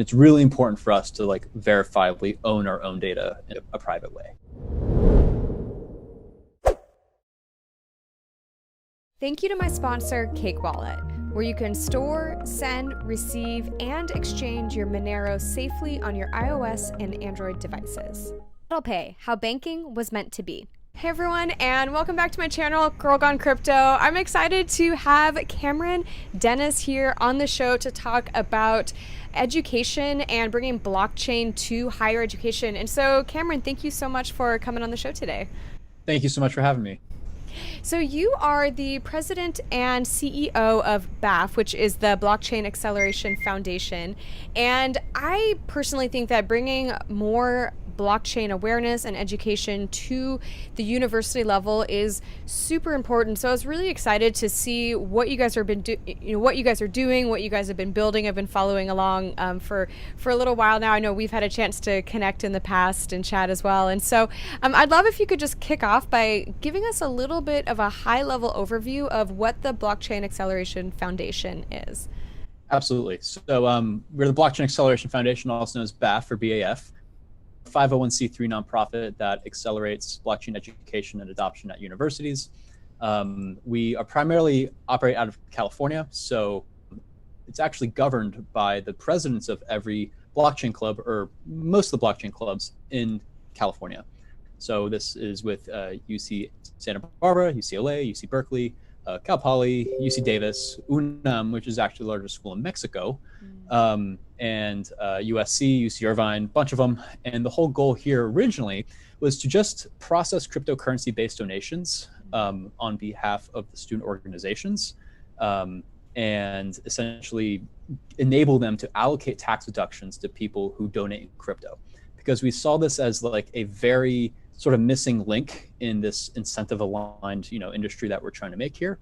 It's really important for us to like verifiably own our own data in a private way. Thank you to my sponsor, Cake Wallet, where you can store, send, receive, and exchange your Monero safely on your iOS and Android devices. It'll pay how banking was meant to be. Hey everyone, and welcome back to my channel, Girl Gone Crypto. I'm excited to have Cameron Dennis here on the show to talk about education and bringing blockchain to higher education. And so, Cameron, thank you so much for coming on the show today. Thank you so much for having me. So you are the president and CEO of BAF, which is the Blockchain Acceleration Foundation. And I personally think that bringing more blockchain awareness and education to the university level is super important. So I was really excited to see what you guys are what you guys are doing, what you guys have been building. I've been following along for a little while now. I know we've had a chance to connect in the past and chat as well. And so I'd love if you could just kick off by giving us a little bit of a high-level overview of what the Blockchain Acceleration Foundation is. Absolutely. So we're the Blockchain Acceleration Foundation, also known as BAF or BAF. 501c3 nonprofit that accelerates blockchain education and adoption at universities. We are primarily operate out of California, so it's actually governed by the presidents of every blockchain club, or most of the blockchain clubs in California. So this is with UC Santa Barbara, UCLA, UC Berkeley, Cal Poly, UC Davis, UNAM, which is actually the largest school in Mexico, and USC, UC Irvine, bunch of them. And the whole goal here originally was to just process cryptocurrency-based donations on behalf of the student organizations, and essentially enable them to allocate tax deductions to people who donate in crypto. Because we saw this as like a very sort of missing link in this incentive-aligned, industry that we're trying to make here,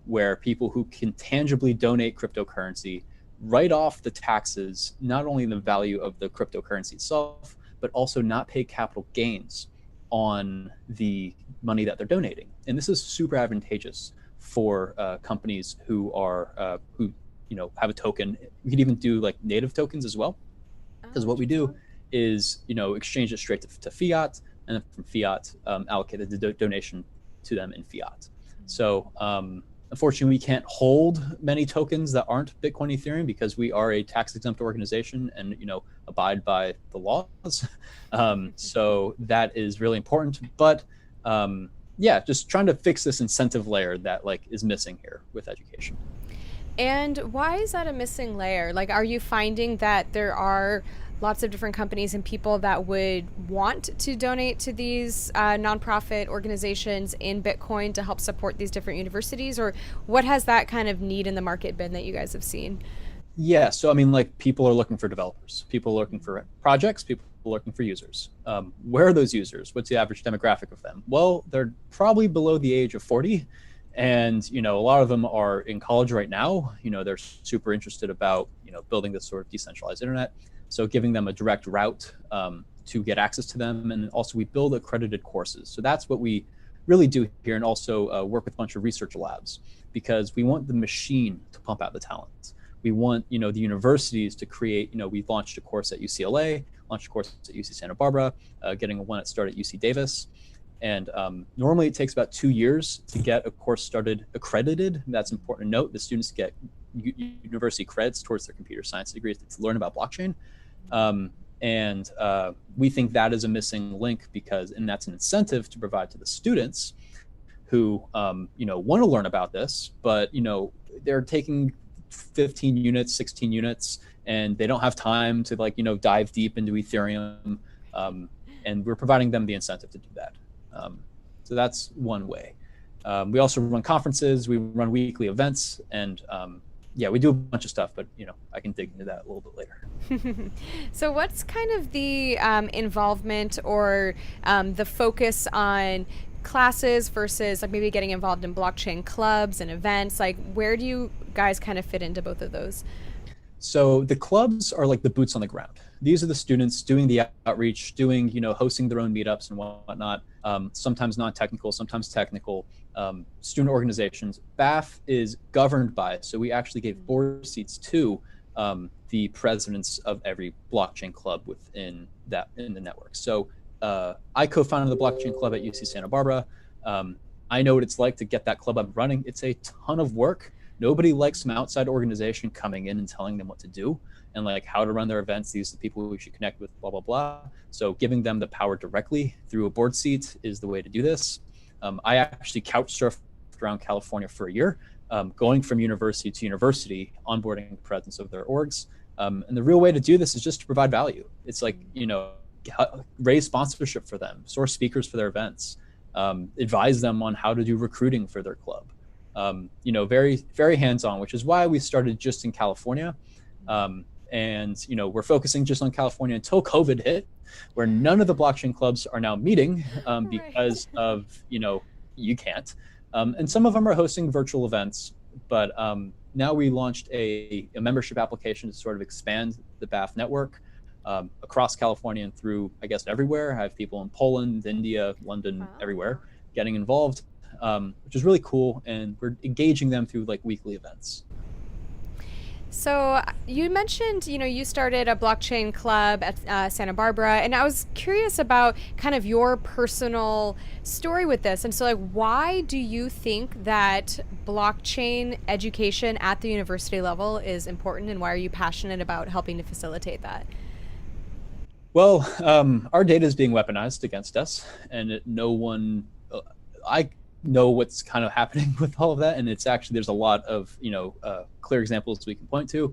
where people who can tangibly donate cryptocurrency write off the taxes, not only the value of the cryptocurrency itself, but also not pay capital gains on the money that they're donating. And this is super advantageous for companies who are who have a token. We could even do like native tokens as well, because what we do is exchange it straight to fiat, and then from fiat allocate the donation to them in fiat. So unfortunately, we can't hold many tokens that aren't Bitcoin Ethereum because we are a tax exempt organization and abide by the laws. So that is really important. But yeah, just trying to fix this incentive layer that is missing here with education. And why is that a missing layer? Are you finding that there are lots of different companies and people that would want to donate to these nonprofit organizations in Bitcoin to help support these different universities? Or what has that kind of need in the market been that you guys have seen? Yeah, so I mean, people are looking for developers, people are looking for projects, people are looking for users. Where are those users? What's the average demographic of them? Well, they're probably below the age of 40. And a lot of them are in college right now. They're super interested about building this sort of decentralized internet. So giving them a direct route to get access to them. And also we build accredited courses. So that's what we really do here, and also work with a bunch of research labs, because we want the machine to pump out the talent. We want the universities to create. We've launched a course at UCLA, launched a course at UC Santa Barbara, getting one at start at UC Davis. And normally it takes about 2 years to get a course started accredited. That's important to note. The students get university credits towards their computer science degrees to learn about blockchain. And we think that is a missing link, and that's an incentive to provide to the students who want to learn about this, but they're taking 15 units, 16 units, and they don't have time to dive deep into Ethereum. And we're providing them the incentive to do that. So that's one way. We also run conferences, we run weekly events, and yeah, we do a bunch of stuff, but I can dig into that a little bit later. So what's kind of the involvement or the focus on classes versus maybe getting involved in blockchain clubs and events? Where do you guys kind of fit into both of those? So the clubs are like the boots on the ground. These are the students doing the outreach, doing, hosting their own meetups and whatnot. Sometimes non-technical, sometimes technical. Student organizations. BAF is governed by, so we actually gave board seats to the presidents of every blockchain club within in the network. So I co-founded the blockchain club at UC Santa Barbara. I know what it's like to get that club up running. It's a ton of work. Nobody likes some outside organization coming in and telling them what to do and like how to run their events. These are the people we should connect with, blah, blah, blah. So giving them the power directly through a board seat is the way to do this. I actually couch surfed around California for a year, going from university to university, onboarding the presidents of their orgs. And the real way to do this is just to provide value. It's like, raise sponsorship for them, source speakers for their events, advise them on how to do recruiting for their club. Very, very hands-on, which is why we started just in California. And we're focusing just on California until COVID hit, where none of the blockchain clubs are now meeting because of, you can't. And some of them are hosting virtual events, but now we launched a membership application to sort of expand the BAF network across California and through, I guess, everywhere. I have people in Poland, India, London, everywhere getting involved, which is really cool. And we're engaging them through like weekly events. So you mentioned, you started a blockchain club at Santa Barbara, and I was curious about kind of your personal story with this. And so like, why do you think that blockchain education at the university level is important, and why are you passionate about helping to facilitate that? Well, our data is being weaponized against us, and I know what's kind of happening with all of that, and it's actually, there's a lot of clear examples we can point to,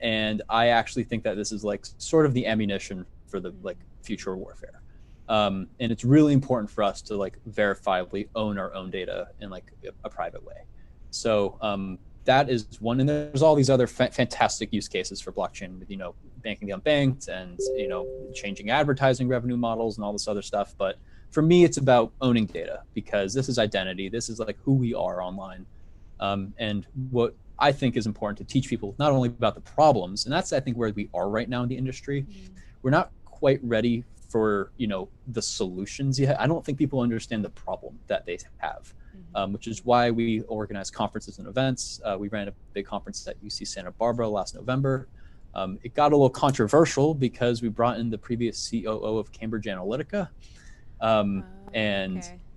and I actually think that this is like sort of the ammunition for the like future warfare, and it's really important for us to like verifiably own our own data in like a private way. So that is one, and there's all these other fantastic use cases for blockchain with banking the unbanked and changing advertising revenue models and all this other stuff. But for me, it's about owning data, because this is identity. This is like who we are online. And what I think is important to teach people not only about the problems, and that's I think where we are right now in the industry. We're not quite ready for the solutions yet. I don't think people understand the problem that they have, which is why we organize conferences and events. We ran a big conference at UC Santa Barbara last November. It got a little controversial because we brought in the previous COO of Cambridge Analytica.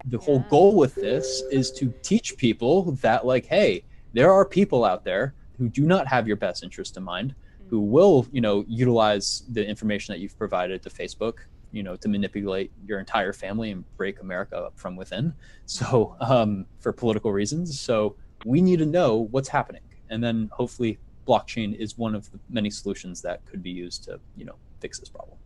The whole goal with this is to teach people that like, hey, there are people out there who do not have your best interest in mind, who will, utilize the information that you've provided to Facebook, to manipulate your entire family and break America up from within. So, for political reasons. So we need to know what's happening. And then hopefully blockchain is one of the many solutions that could be used to, fix this problem.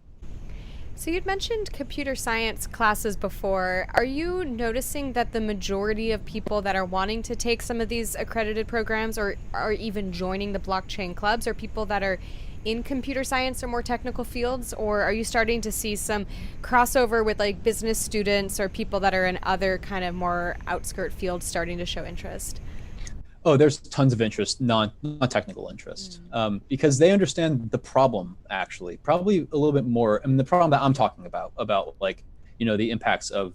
So you'd mentioned computer science classes before. Are you noticing that the majority of people that are wanting to take some of these accredited programs or are even joining the blockchain clubs are people that are in computer science or more technical fields? Or are you starting to see some crossover with like business students or people that are in other kind of more outskirt fields starting to show interest? Oh, there's tons of interest, non-technical interest, because they understand the problem, actually, probably a little bit more. I mean, the problem that I'm talking about like, the impacts of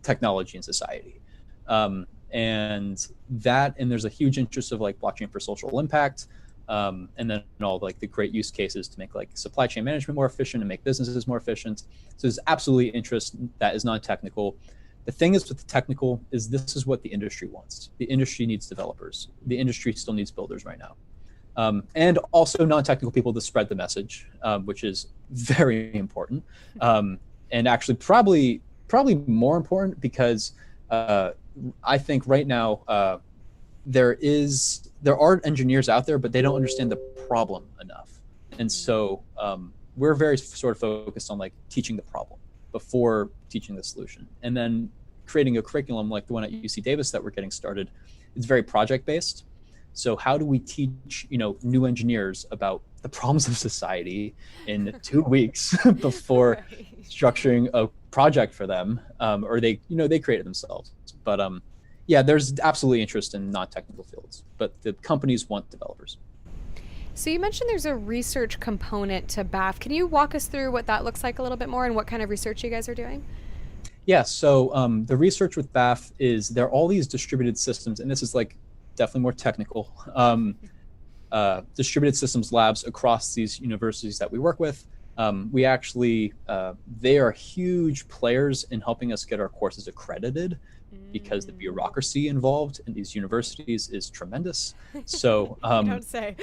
technology in society. And there's a huge interest of like blockchain for social impact. And then all like the great use cases to make like supply chain management more efficient and make businesses more efficient. So there's absolutely interest that is non-technical. The thing is with the technical is this is what the industry wants. The industry needs developers. The industry still needs builders right now. And also non-technical people to spread the message, which is very important. And actually probably more important because I think right now there are engineers out there, but they don't understand the problem enough. And so we're very sort of focused on like teaching the problem before teaching the solution, and then creating a curriculum like the one at UC Davis that we're getting started. It's very project-based. So how do we teach, new engineers about the problems of society in 2 weeks before structuring a project for them, or they create it themselves. But yeah, there's absolutely interest in non-technical fields, but the companies want developers. So you mentioned there's a research component to BAF. Can you walk us through what that looks like a little bit more and what kind of research you guys are doing? Yeah, so the research with BAF is there are all these distributed systems, and this is like definitely more technical. distributed systems labs across these universities that we work with. We actually, they are huge players in helping us get our courses accredited because the bureaucracy involved in these universities is tremendous. So You don't say.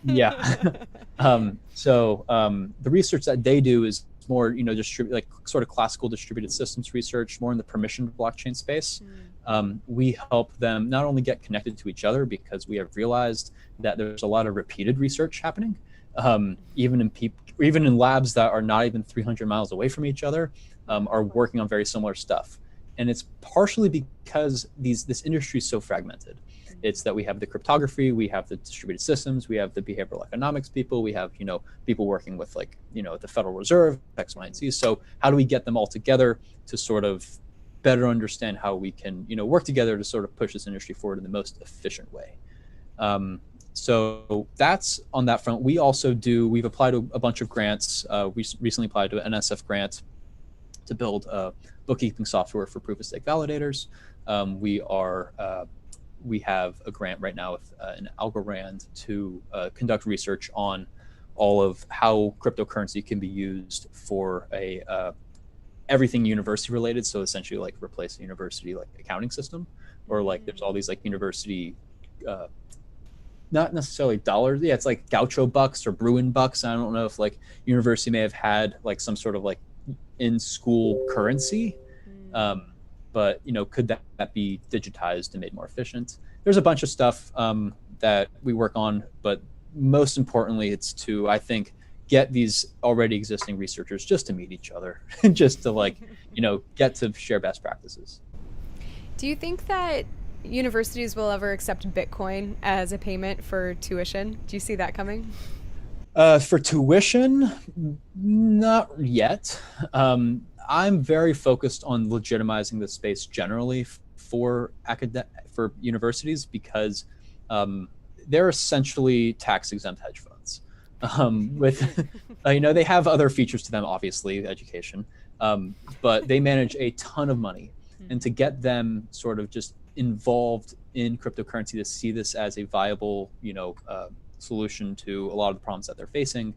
yeah. The research that they do is more, like sort of classical distributed systems research, more in the permissioned blockchain space. We help them not only get connected to each other because we have realized that there's a lot of repeated research happening, even in labs that are not even 300 miles away from each other, are working on very similar stuff. And it's partially because this industry is so fragmented. It's that we have the cryptography, we have the distributed systems, we have the behavioral economics people, we have, people working with the Federal Reserve, X, Y, and Z. So how do we get them all together to sort of better understand how we can, work together to sort of push this industry forward in the most efficient way? So that's on that front. We've applied to a bunch of grants. We recently applied to an NSF grant to build bookkeeping software for proof of stake validators. We have a grant right now with an Algorand to conduct research on all of how cryptocurrency can be used for everything university related. So essentially like replace a university like accounting system, or like there's all these like university, not necessarily dollars. Yeah, it's like Gaucho bucks or Bruin bucks. I don't know if like university may have had like some sort of like in school currency. But could that be digitized and made more efficient? There's a bunch of stuff that we work on, but most importantly, it's to, I think, get these already existing researchers just to meet each other, just to get to share best practices. Do you think that universities will ever accept Bitcoin as a payment for tuition? Do you see that coming? For tuition, not yet. I'm very focused on legitimizing the space generally for universities because they're essentially tax-exempt hedge funds. They have other features to them, obviously, education, but they manage a ton of money. And to get them sort of just involved in cryptocurrency, to see this as a viable, solution to a lot of the problems that they're facing,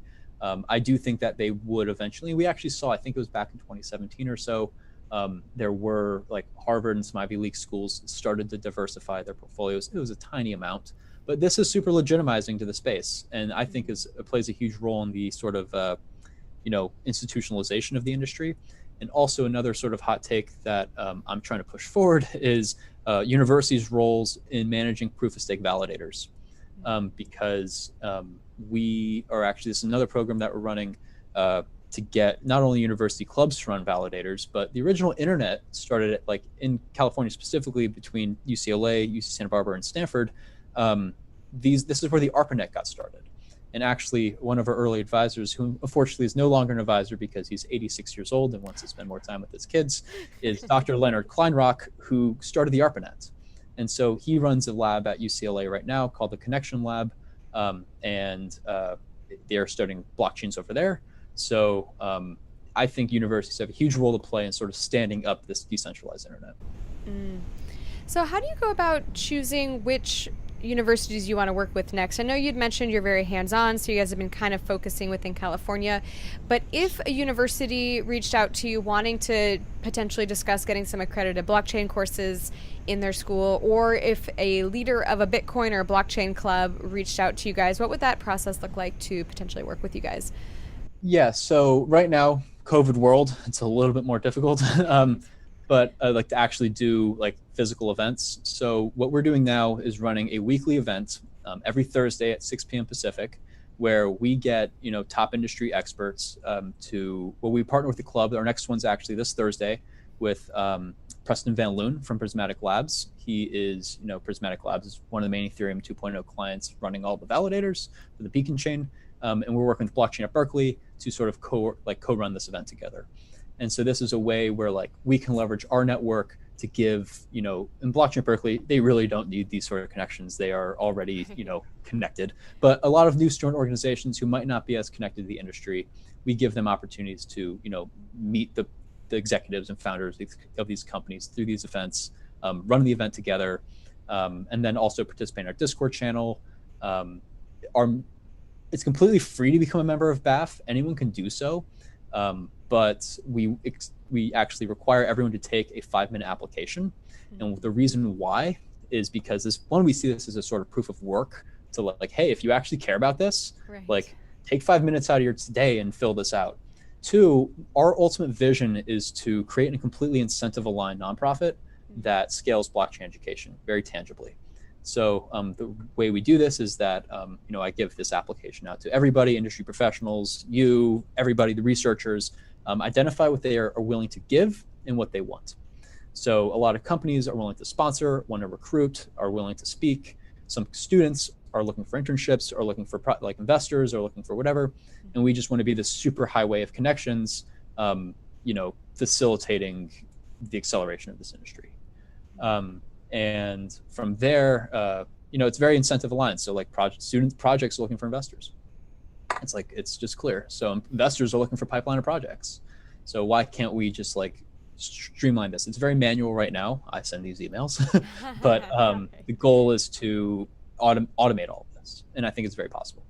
I do think that they would eventually. We actually saw, I think it was back in 2017 or so, there were like Harvard and some Ivy League schools started to diversify their portfolios. It was a tiny amount, but this is super legitimizing to the space, and I think plays a huge role in the sort of institutionalization of the industry. And also another sort of hot take that I'm trying to push forward is universities' roles in managing proof of stake validators, because this is another program that we're running to get not only university clubs to run validators, but the original internet started like in California, specifically between UCLA, UC Santa Barbara, and Stanford. This is where the ARPANET got started. And actually, one of our early advisors, who unfortunately is no longer an advisor because he's 86 years old and wants to spend more time with his kids, is Dr. Leonard Kleinrock, who started the ARPANET. And so he runs a lab at UCLA right now called the Connection Lab, and they're studying blockchains over there. So I think universities have a huge role to play in sort of standing up this decentralized internet. So how do you go about choosing which universities you want to work with next? I know you'd mentioned you're very hands-on, so you guys have been kind of focusing within California, but if a university reached out to you wanting to potentially discuss getting some accredited blockchain courses in their school, or if a leader of a Bitcoin or a blockchain club reached out to you guys, what would that process look like to potentially work with you guys? Yeah, so right now, COVID world, it's a little bit more difficult. But I like to actually do like physical events. So what we're doing now is running a weekly event every Thursday at 6 p.m. Pacific, where we get top industry experts we partner with the club. Our next one's actually this Thursday with Preston Van Loon from Prismatic Labs. He is, Prismatic Labs is one of the main Ethereum 2.0 clients running all the validators for the Beacon chain, and we're working with Blockchain at Berkeley to sort of co-run this event together. And so this is a way where like we can leverage our network to give, in Blockchain at Berkeley, they really don't need these sort of connections. They are already, connected. But a lot of new student organizations who might not be as connected to the industry, we give them opportunities to, meet the executives and founders of these companies through these events, run the event together, and then also participate in our Discord channel. it's completely free to become a member of BAF. Anyone can do so, but we actually require everyone to take a 5-minute application. And the reason why is because we see this as a sort of proof of work to like, hey, if you actually care about this, like take 5 minutes out of your day and fill this out. 2, our ultimate vision is to create a completely incentive aligned nonprofit that scales blockchain education very tangibly. So the way we do this is that, I give this application out to everybody, industry professionals, everybody, the researchers, identify what they are willing to give and what they want. So a lot of companies are willing to sponsor, want to recruit, are willing to speak. Some students are looking for internships, or looking for like investors, or looking for whatever. And we just want to be this super highway of connections, facilitating the acceleration of this industry. And from there, it's very incentive aligned. So like projects are looking for investors. It's just clear. So investors are looking for pipeline of projects. So why can't we just like streamline this? It's very manual right now. I send these emails, but the goal is to automate all of this. And I think it's very possible.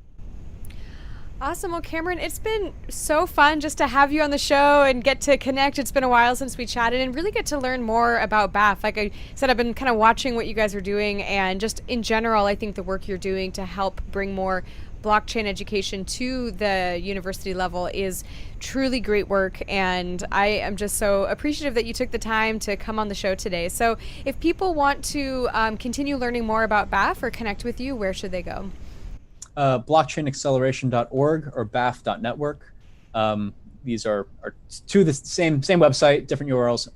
Awesome. Well, Cameron, it's been so fun just to have you on the show and get to connect. It's been a while since we chatted, and really get to learn more about BAF. Like I said, I've been kind of watching what you guys are doing, and just in general, I think the work you're doing to help bring more blockchain education to the university level is truly great work, and I am just so appreciative that you took the time to come on the show today. So if people want to continue learning more about BAF or connect with you, where should they go? Blockchainacceleration.org or BAF.network. These are two the same website, different URLs.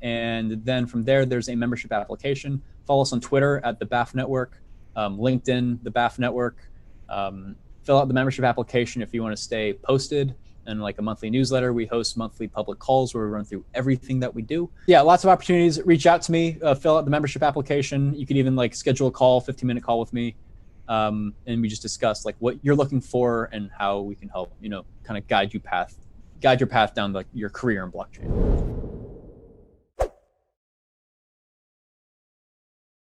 And then from there, there's a membership application. Follow us on Twitter at the BAF Network, LinkedIn, the BAF Network. Fill out the membership application if you want to stay posted, and like a monthly newsletter. We host monthly public calls where we run through everything that we do. Yeah, lots of opportunities. Reach out to me, fill out the membership application. You can even like schedule a call, 15-minute call with me. And we just discuss like what you're looking for and how we can help, kind of guide your path down like your career in blockchain.